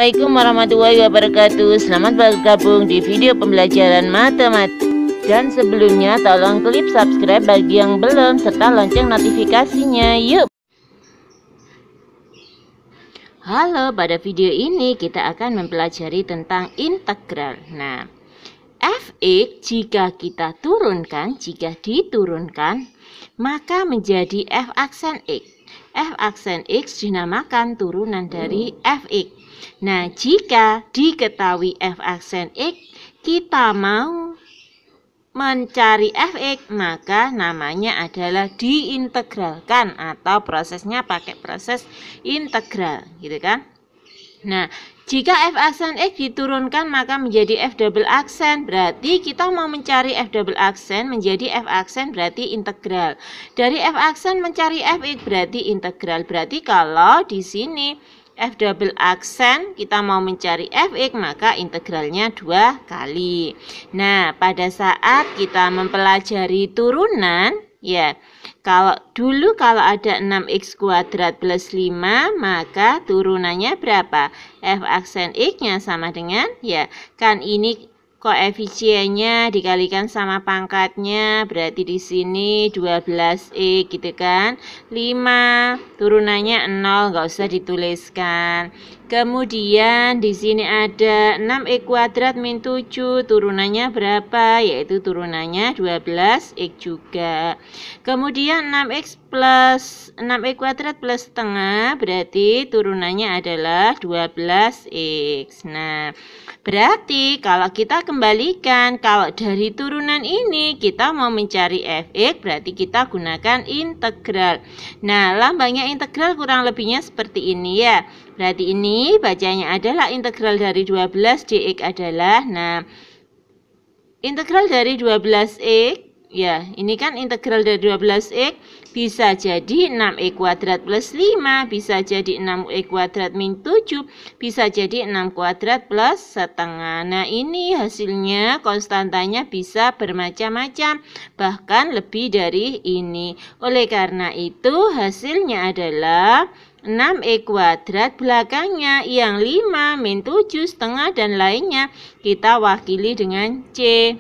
Assalamualaikum warahmatullahi wabarakatuh. Selamat bergabung di video pembelajaran matematika. Dan sebelumnya tolong klik subscribe bagi yang belum serta lonceng notifikasinya. Yuk. Halo, pada video ini kita akan mempelajari tentang integral. Nah, fx jika kita turunkan, jika diturunkan, maka menjadi f aksen x. F aksen x dinamakan turunan dari fx. Nah, jika diketahui f aksen x, kita mau mencari fx, maka namanya adalah diintegralkan atau prosesnya pakai proses integral, gitu kan? Nah, jika f aksen x diturunkan maka menjadi f double aksen, berarti kita mau mencari f double aksen menjadi f aksen berarti integral. Dari f aksen mencari fx berarti integral. Berarti kalau di sini f double aksen kita mau mencari fx maka integralnya 2 kali. Nah, pada saat kita mempelajari turunan, ya, kalau ada 6x kuadrat plus 5, maka turunannya berapa? F aksen x-nya sama dengan, ya, kan ini koefisiennya dikalikan sama pangkatnya, berarti di sini 12x gitu kan. 5 turunannya 0, nggak usah dituliskan. Kemudian di sini ada 6x kuadrat min 7, turunannya berapa? Yaitu turunannya 12x juga. Kemudian 6x kuadrat plus setengah, berarti turunannya adalah 12x. Nah, berarti kalau kita kembalikan, kalau dari turunan ini kita mau mencari fx, berarti kita gunakan integral. Nah, lambangnya integral kurang lebihnya seperti ini, ya. Berarti ini bacanya adalah integral dari 12 dx adalah, nah, integral dari 12x, ya, ini kan integral dari 12x bisa jadi 6x kuadrat plus 5, bisa jadi 6x kuadrat min 7, bisa jadi 6 kuadrat plus setengah. Nah, ini hasilnya konstantanya bisa bermacam-macam, bahkan lebih dari ini. Oleh karena itu hasilnya adalah 6x kuadrat, belakangnya yang 5 min 7 setengah dan lainnya kita wakili dengan C.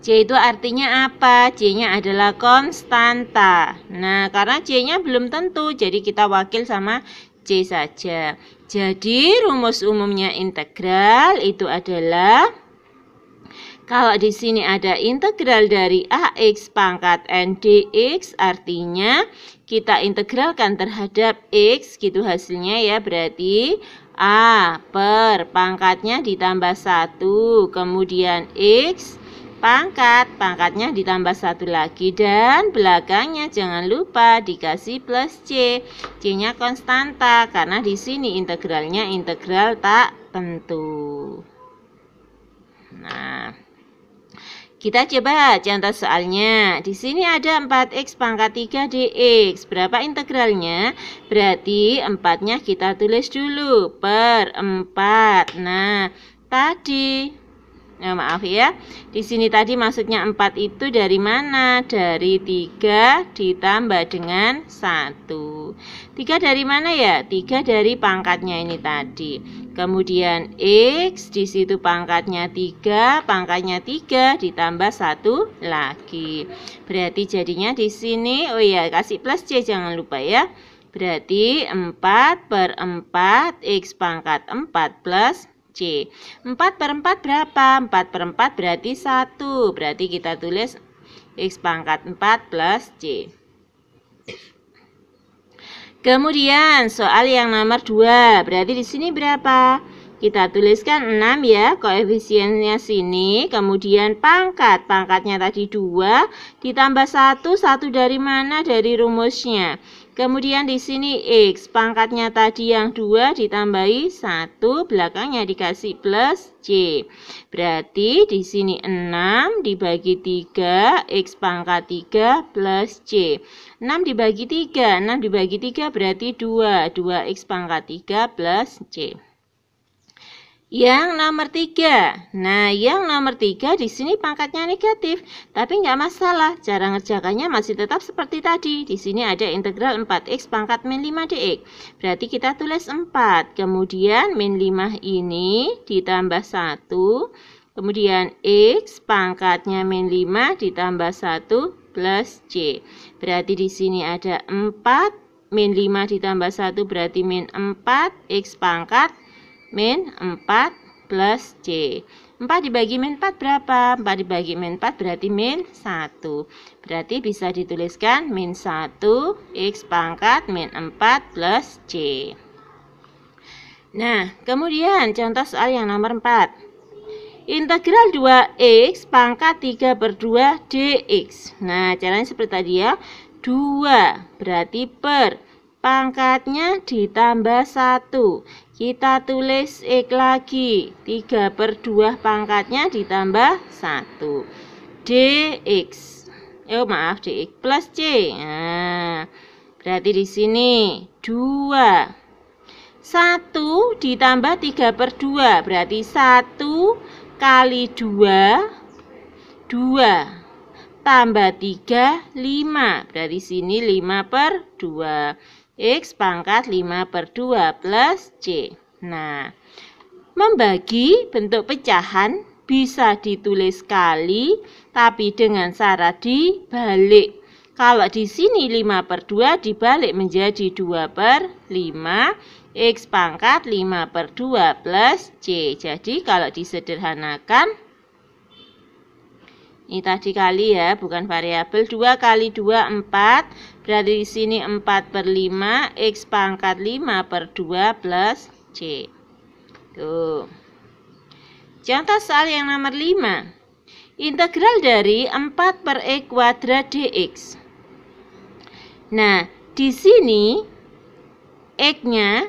C itu artinya apa? C-nya adalah konstanta. Nah, karena C-nya belum tentu, jadi kita wakil sama C saja. Jadi, rumus umumnya integral itu adalah, kalau di sini ada integral dari AX pangkat N dx, artinya kita integralkan terhadap X, gitu hasilnya, ya. Berarti A per pangkatnya ditambah 1, kemudian X pangkatnya ditambah 1 lagi, dan belakangnya jangan lupa dikasih plus C. C-nya konstanta karena di sini integralnya integral tak tentu. Nah, kita coba contoh soalnya. Di sini ada 4x pangkat 3 dx. Berapa integralnya? Berarti 4-nya kita tulis dulu per 4. Nah, tadi, maaf ya, di sini tadi maksudnya 4 itu dari mana? Dari 3 ditambah dengan 1. 3 dari mana, ya? 3 dari pangkatnya ini tadi. Kemudian X, di situ pangkatnya 3 ditambah 1 lagi. Berarti jadinya di sini, oh ya, kasih plus C jangan lupa, ya. Berarti 4 per 4 X pangkat 4 plus C. 4 per 4 berapa? 4 per 4 berarti 1. Berarti kita tulis X pangkat 4 plus C. Kemudian soal yang nomor 2. Berarti di sini berapa? Kita tuliskan 6, ya, koefisiennya sini. Kemudian pangkatnya tadi 2 ditambah 1. 1 dari mana? Dari rumusnya. Kemudian di sini X, pangkatnya tadi yang 2 ditambahi 1, belakangnya dikasih plus C. Berarti di sini 6 dibagi 3, X pangkat 3 plus C. 6 dibagi 3 berarti 2, 2X pangkat 3 plus C. Yang nomor 3. Nah, yang nomor 3 di sini pangkatnya negatif, tapi nggak masalah. Cara ngerjakannya masih tetap seperti tadi. Di sini ada integral 4x pangkat min 5 dx. Berarti kita tulis 4. Kemudian min 5 ini ditambah 1. Kemudian x pangkatnya min 5 ditambah 1 plus c. Berarti di sini ada 4 min 5 ditambah 1 berarti min 4 x pangkat min 4 plus C. 4 dibagi min 4 berapa? 4 dibagi min 4 berarti min 1. Berarti bisa dituliskan min 1 X pangkat min 4 plus C. Nah, kemudian contoh soal yang nomor 4. Integral 2X pangkat 3/2 dx. Nah, caranya seperti tadi ya. 2 berarti per pangkatnya ditambah 1. Kita tulis X lagi. 3/2 pangkatnya ditambah 1. dx. Maaf, dx plus C. Nah, berarti di sini 2. 1 ditambah 3/2. Berarti 1 kali 2. 2. Tambah 3, 5. Berarti sini 5/2. X pangkat 5/2 plus C. Nah, membagi bentuk pecahan bisa ditulis kali, tapi dengan syarat dibalik. Kalau di sini 5/2 dibalik menjadi 2/5. X pangkat 5/2 plus C. Jadi kalau disederhanakan, ini tadi kali ya, bukan variabel. 2 kali 2, 4. Berarti di sini 4/5. X pangkat 5/2 plus C. Tuh. Contoh soal yang nomor 5. Integral dari 4/x² dx. Nah, di sini X-nya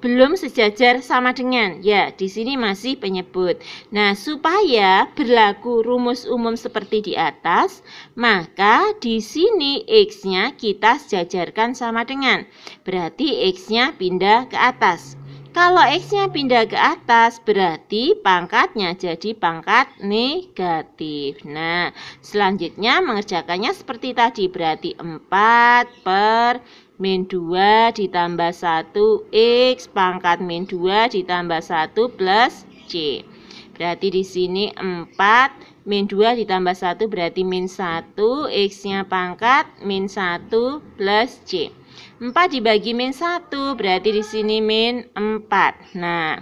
belum sejajar sama dengan, ya di sini masih penyebut. Nah, supaya berlaku rumus umum seperti di atas, maka di sini X-nya kita sejajarkan sama dengan. Berarti X-nya pindah ke atas. Kalau X-nya pindah ke atas, berarti pangkatnya jadi pangkat negatif. Nah, selanjutnya mengerjakannya seperti tadi. Berarti 4 per min 2 ditambah 1 X pangkat min 2 ditambah 1 plus C. Berarti di sini 4 min 2 ditambah 1 berarti min 1. X-nya pangkat min 1 plus C. 4 dibagi min 1 berarti di sini min 4. Nah,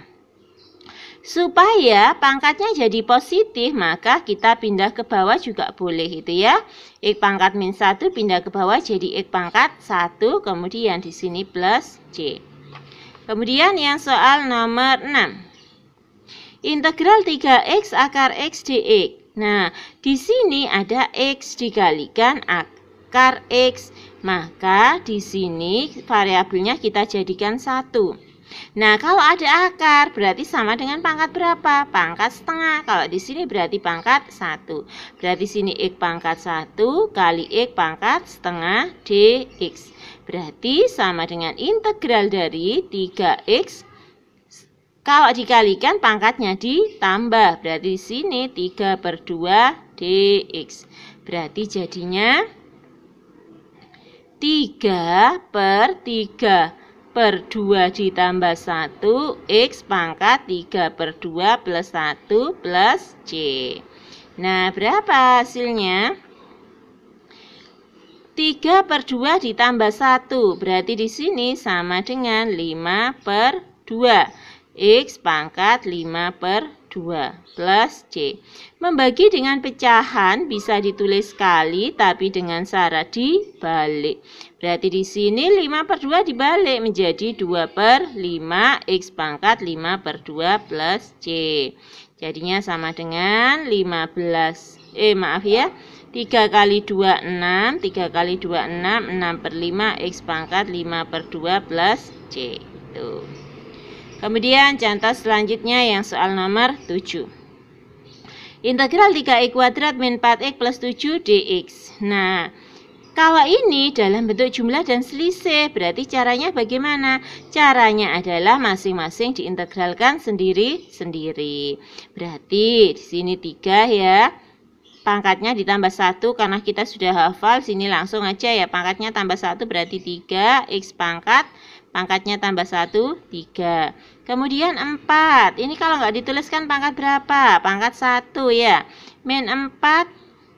supaya pangkatnya jadi positif, maka kita pindah ke bawah juga boleh itu ya. X pangkat min 1 pindah ke bawah jadi X pangkat 1, kemudian di sini plus C. Kemudian yang soal nomor 6. Integral 3x akar x dx. Nah, di sini ada x dikalikan akar x. Maka di sini variabelnya kita jadikan 1. Nah, kalau ada akar berarti sama dengan pangkat berapa? Pangkat setengah. Kalau di sini berarti pangkat 1. Berarti sini X pangkat 1 kali X pangkat setengah dx. Berarti sama dengan integral dari 3x. Kalau dikalikan pangkatnya ditambah. Berarti di sini 3/2 dx. Berarti jadinya 3/3/2 ditambah 1 X pangkat 3/2 plus 1 plus C. Nah, berapa hasilnya? 3/2 ditambah 1 berarti di sini sama dengan 5/2 X pangkat 5/2 plus C. Membagi dengan pecahan bisa ditulis kali tapi dengan syarat dibalik. Berarti di sini 5/2 dibalik menjadi 2/5 X pangkat 5/2 plus C. Jadinya sama dengan 3 kali 2, 6. 3 kali 2, 6. 6/5 X pangkat 5/2 plus C. Tuh. Kemudian contoh selanjutnya yang soal nomor 7. Integral 3x² min 4x plus 7 dx. Nah, Kalau ini dalam bentuk jumlah dan selisih, berarti caranya bagaimana? Caranya adalah masing-masing diintegralkan sendiri-sendiri. Berarti di sini 3 ya. Pangkatnya ditambah 1 karena kita sudah hafal. Sini langsung aja ya. Pangkatnya tambah 1 berarti 3. X pangkat. Pangkatnya tambah 1, 3. Kemudian 4. Ini kalau nggak dituliskan pangkat berapa? Pangkat 1 ya. Min 4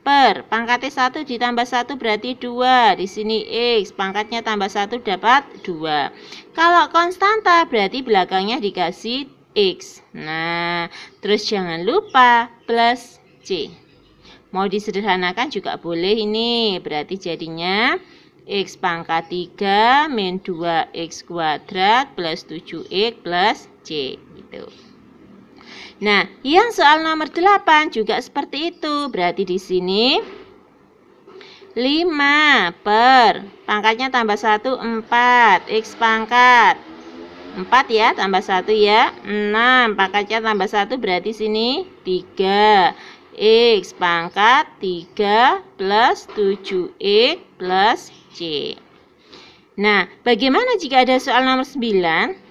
per. Pangkatnya 1 ditambah 1 berarti 2. Di sini X. Pangkatnya tambah 1 dapat 2. Kalau konstanta berarti belakangnya dikasih X. Nah, terus jangan lupa plus C. Mau disederhanakan juga boleh ini. Berarti jadinya X pangkat 3 min 2X kuadrat plus 7X plus C. Gitu. Nah, yang soal nomor 8 juga seperti itu. Berarti di sini 5 per. Pangkatnya tambah 1, 4. X pangkat 4 ya, tambah 1 ya. 6. Pangkatnya tambah 1 berarti sini 3. X pangkat 3 plus 7X plus C. Nah, bagaimana jika ada soal nomor 9?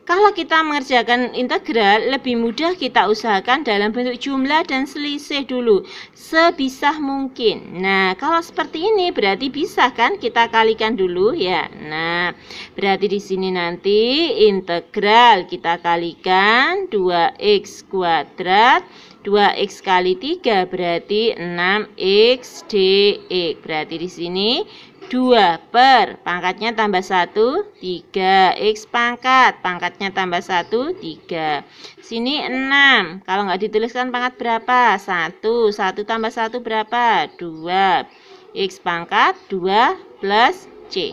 Kalau kita mengerjakan integral, lebih mudah kita usahakan dalam bentuk jumlah dan selisih dulu, sebisa mungkin. Nah, kalau seperti ini berarti bisa kan kita kalikan dulu ya. Nah, berarti di sini nanti integral kita kalikan 2X kuadrat. 2X kali 3 berarti 6X dx. Berarti di sini 2 per. Pangkatnya tambah 1, 3. X pangkat. Pangkatnya tambah 1, 3. Sini 6. Kalau nggak dituliskan pangkat berapa? 1. 1 tambah 1 berapa? 2. X pangkat 2 plus C.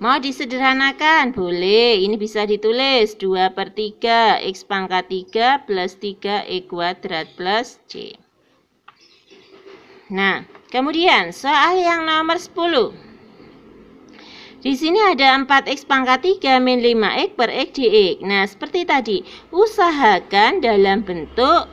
Mau disederhanakan? Boleh. Ini bisa ditulis 2 per 3. X pangkat 3 plus 3X kuadrat plus C. Nah, kemudian soal yang nomor 10. Di sini ada 4X pangkat 3 min 5X per X dx. Nah, seperti tadi. Usahakan dalam bentuk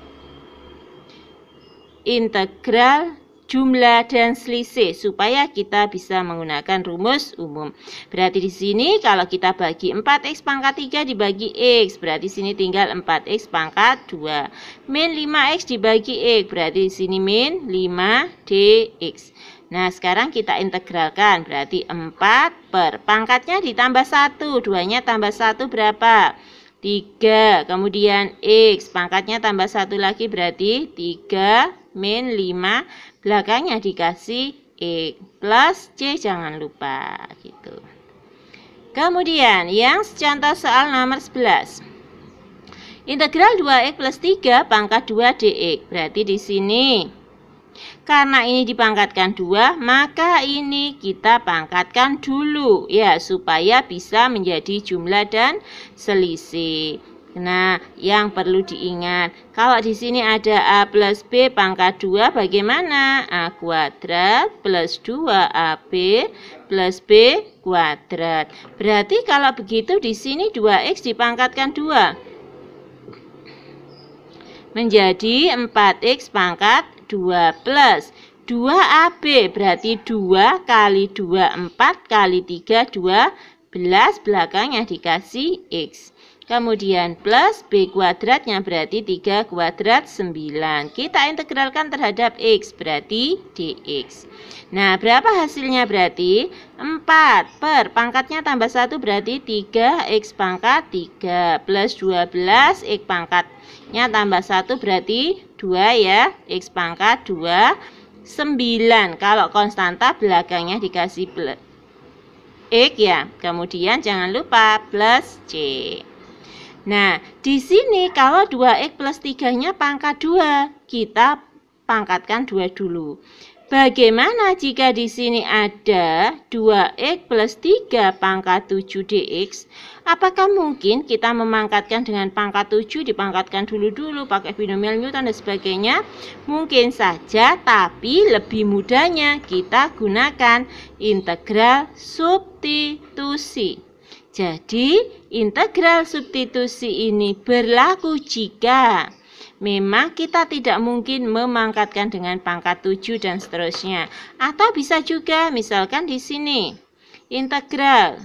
integral jumlah dan selisih supaya kita bisa menggunakan rumus umum. Berarti di sini kalau kita bagi 4X pangkat 3 dibagi X, berarti sini tinggal 4X pangkat 2. Min 5X dibagi X, berarti di sini min 5 dx. Nah, sekarang kita integralkan, berarti 4 per pangkatnya ditambah 1, 2-nya tambah 1 berapa? 3. Kemudian X pangkatnya tambah 1 lagi berarti 3 min 5, belakangnya dikasih X plus C, jangan lupa gitu. Kemudian yang contoh soal nomor 11. Integral 2X plus 3 pangkat 2 dx. Berarti di sini karena ini dipangkatkan 2, maka ini kita pangkatkan dulu ya supaya bisa menjadi jumlah dan selisih. Nah, yang perlu diingat, kalau di sini ada A plus B pangkat 2, bagaimana? A kuadrat plus 2AB plus B kuadrat. Berarti kalau begitu di sini 2X dipangkatkan 2. Menjadi 4X pangkat 2 plus 2AB, berarti 2 kali 2, 4 kali 3, 12, belakangnya dikasih X. Kemudian plus B kuadratnya berarti 3 kuadrat 9. Kita integralkan terhadap X berarti dx. Nah, berapa hasilnya berarti? 4 per pangkatnya tambah 1 berarti 3X pangkat 3 plus 12 X pangkatnya tambah 1 berarti 2 ya. X pangkat 2, 9. Kalau konstanta belakangnya dikasih plus X ya. Kemudian jangan lupa plus C. Nah, di sini kalau 2X plus 3-nya pangkat 2, kita pangkatkan 2 dulu. Bagaimana jika di sini ada 2X plus 3 pangkat 7 dx? Apakah mungkin kita memangkatkan dengan pangkat 7, dipangkatkan dulu pakai binomial Newton dan sebagainya? Mungkin saja, tapi lebih mudahnya kita gunakan integral substitusi. Jadi, integral substitusi ini berlaku jika memang kita tidak mungkin memangkatkan dengan pangkat 7 dan seterusnya. Atau bisa juga misalkan di sini integral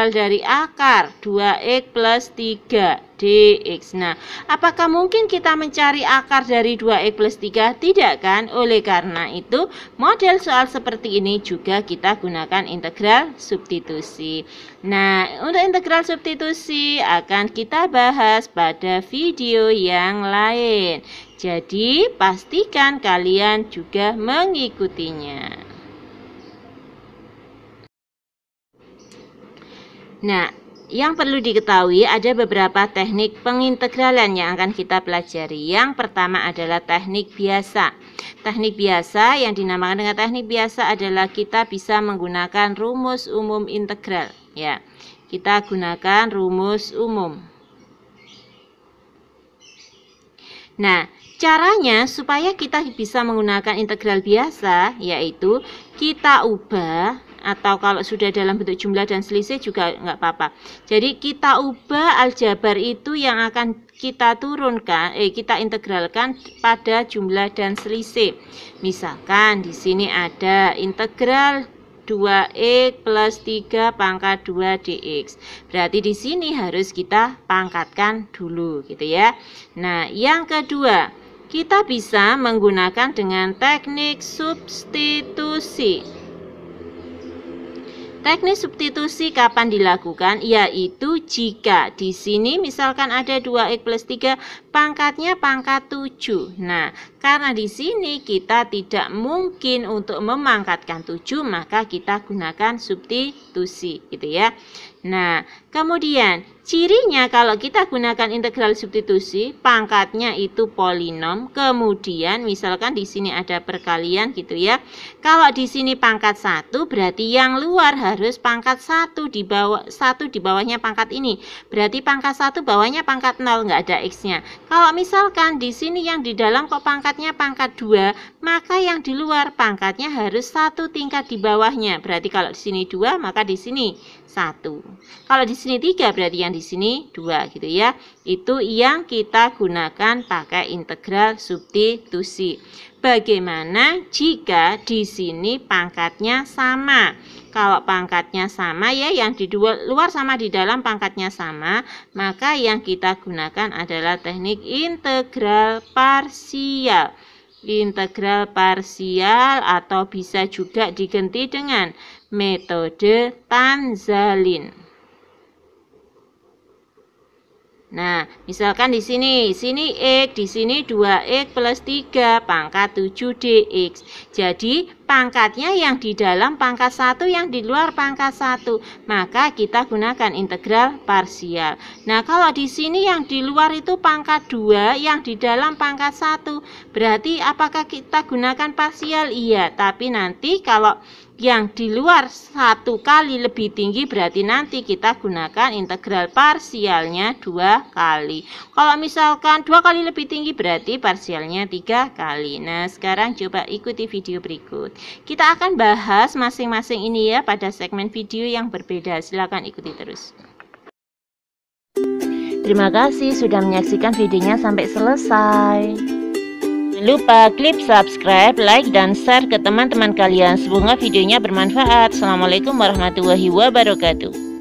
dari akar 2x plus 3 dx. Nah, apakah mungkin kita mencari akar dari 2x plus 3? Tidak kan? Oleh karena itu, model soal seperti ini juga kita gunakan integral substitusi. Nah, untuk integral substitusi akan kita bahas pada video yang lain. Jadi, pastikan kalian juga mengikutinya. Nah, yang perlu diketahui ada beberapa teknik pengintegralan yang akan kita pelajari. Yang pertama adalah teknik biasa. Teknik biasa yang dinamakan dengan teknik biasa adalah kita bisa menggunakan rumus umum integral. Ya, kita gunakan rumus umum. Nah, caranya supaya kita bisa menggunakan integral biasa yaitu kita ubah, atau kalau sudah dalam bentuk jumlah dan selisih juga nggak apa-apa. Jadi kita ubah aljabar itu yang akan kita turunkan, kita integralkan pada jumlah dan selisih. Misalkan di sini ada integral 2x plus 3 pangkat 2 dx. Berarti di sini harus kita pangkatkan dulu gitu ya. Nah, yang kedua, kita bisa menggunakan dengan teknik substitusi. Teknik substitusi kapan dilakukan? Yaitu jika di sini misalkan ada 2x plus 3 pangkatnya pangkat 7. Nah, karena di sini kita tidak mungkin untuk memangkatkan 7, maka kita gunakan substitusi gitu ya. Nah, kemudian cirinya kalau kita gunakan integral substitusi, pangkatnya itu polinom, kemudian misalkan di sini ada perkalian gitu ya. Kalau di sini pangkat 1 berarti yang luar harus pangkat 1 di bawah 1 di bawahnya pangkat ini. Berarti pangkat 1 bawahnya pangkat 0, nggak ada x-nya. Kalau misalkan di sini yang di dalam kok pangkatnya pangkat 2, maka yang di luar pangkatnya harus 1 tingkat di bawahnya. Berarti kalau di sini 2, maka di sini 1. Kalau di sini 3 berarti yang di sini 2 gitu ya. Itu yang kita gunakan pakai integral substitusi. Bagaimana jika di sini pangkatnya sama? Kalau pangkatnya sama ya, yang di luar sama di dalam pangkatnya sama, maka yang kita gunakan adalah teknik integral parsial. Integral parsial atau bisa juga diganti dengan metode Tanzalin. Nah, misalkan di sini x, di sini 2x plus 3 pangkat 7 dx. Jadi, pangkatnya yang di dalam pangkat 1, yang di luar pangkat 1. Maka kita gunakan integral parsial. Nah, kalau di sini yang di luar itu pangkat 2, yang di dalam pangkat 1. Berarti apakah kita gunakan parsial? Iya, tapi nanti kalau yang di luar 1 kali lebih tinggi berarti nanti kita gunakan integral parsialnya 2 kali. Kalau misalkan 2 kali lebih tinggi berarti parsialnya 3 kali. Nah, sekarang coba ikuti video berikut. Kita akan bahas masing-masing ini ya pada segmen video yang berbeda. Silakan ikuti terus. Terima kasih sudah menyaksikan videonya sampai selesai. Jangan lupa klik subscribe, like, dan share ke teman-teman kalian. Semoga videonya bermanfaat. Assalamualaikum warahmatullahi wabarakatuh.